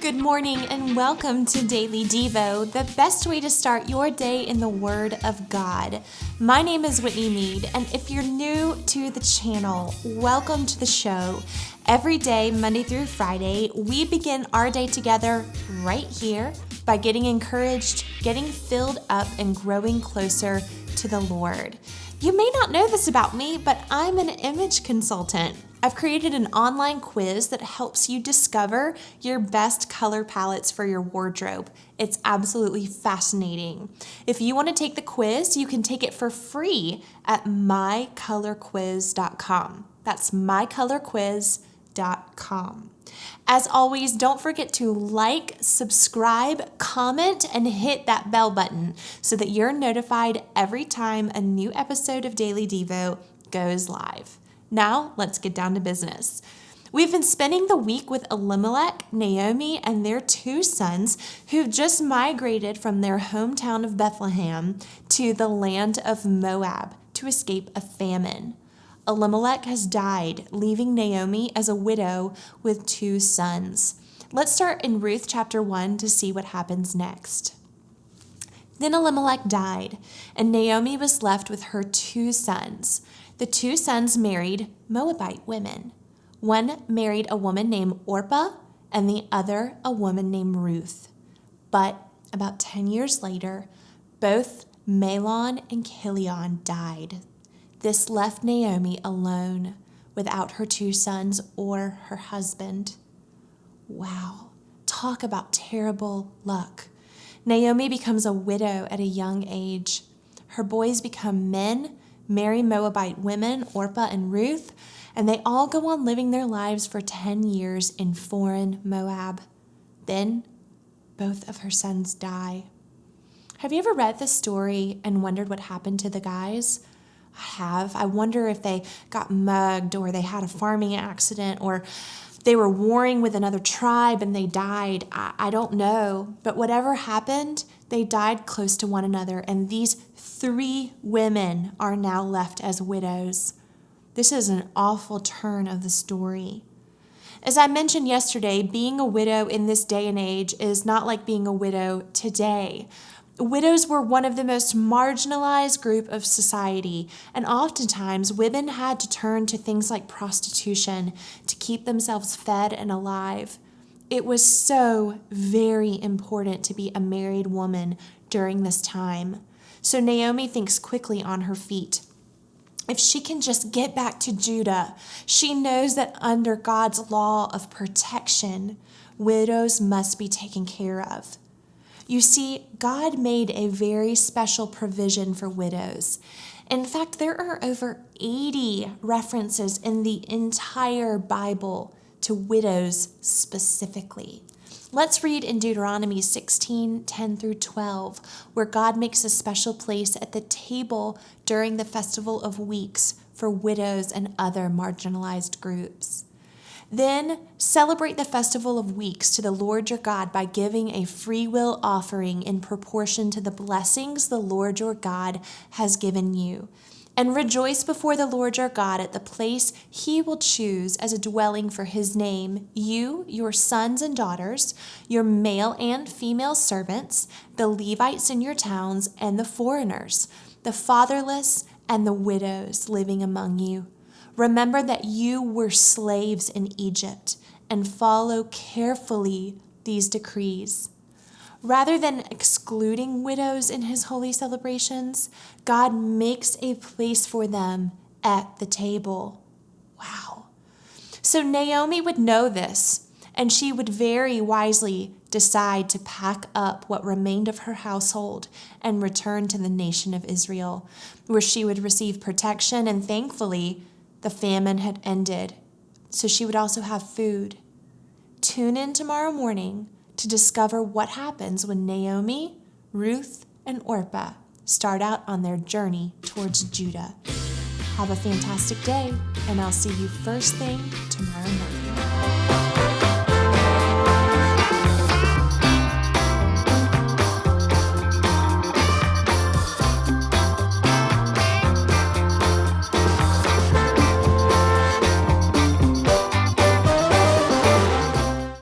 Good morning and welcome to Daily Devo, the best way to start your day in the Word of God. My name is Whitney Meade, and if you're new to the channel, welcome to the show. Every day, Monday through Friday, we begin our day together right here by getting encouraged, getting filled up, and growing closer to the Lord. You may not know this about me, but I'm an image consultant. I've created an online quiz that helps you discover your best color palettes for your wardrobe. It's absolutely fascinating. If you want to take the quiz, you can take it for free at mycolorquiz.com. That's mycolorquiz.com. As always, don't forget to like, subscribe, comment, and hit that bell button so that you're notified every time a new episode of Daily Devo goes live. Now, let's get down to business. We've been spending the week with Elimelech, Naomi, and their two sons who've just migrated from their hometown of Bethlehem to the land of Moab to escape a famine. Elimelech has died, leaving Naomi as a widow with two sons. Let's start in Ruth chapter 1 to see what happens next. Then Elimelech died, and Naomi was left with her two sons. The two sons married Moabite women. One married a woman named Orpah, and the other a woman named Ruth. But about 10 years later, both Mahlon and Chilion died. This left Naomi alone without her two sons or her husband. Wow, talk about terrible luck. Naomi becomes a widow at a young age. Her boys become men, marry Moabite women, Orpah and Ruth, and they all go on living their lives for 10 years in foreign Moab. Then, both of her sons die. Have you ever read this story and wondered what happened to the guys? I have. I wonder if they got mugged or they had a farming accident or they were warring with another tribe and they died. I don't know. But whatever happened, they died close to one another, and these three women are now left as widows. This is an awful turn of the story. As I mentioned yesterday, being a widow in this day and age is not like being a widow today. Widows were one of the most marginalized group of society, and oftentimes women had to turn to things like prostitution to keep themselves fed and alive. It was so very important to be a married woman during this time. So Naomi thinks quickly on her feet. If she can just get back to Judah, she knows that under God's law of protection, widows must be taken care of. You see, God made a very special provision for widows. In fact, there are over 80 references in the entire Bible to widows specifically. Let's read in Deuteronomy 16:10-12, where God makes a special place at the table during the Festival of Weeks for widows and other marginalized groups. Then celebrate the Festival of Weeks to the Lord your God by giving a freewill offering in proportion to the blessings the Lord your God has given you. And rejoice before the Lord your God at the place he will choose as a dwelling for his name, you, your sons and daughters, your male and female servants, the Levites in your towns, and the foreigners, the fatherless and the widows living among you. Remember that you were slaves in Egypt, and follow carefully these decrees. Rather than excluding widows in his holy celebrations, God makes a place for them at the table. Wow. So Naomi would know this, and she would very wisely decide to pack up what remained of her household and return to the nation of Israel, where she would receive protection, and thankfully, the famine had ended, so she would also have food. Tune in tomorrow morning to discover what happens when Naomi, Ruth, and Orpah start out on their journey towards Judah. Have a fantastic day, and I'll see you first thing tomorrow morning.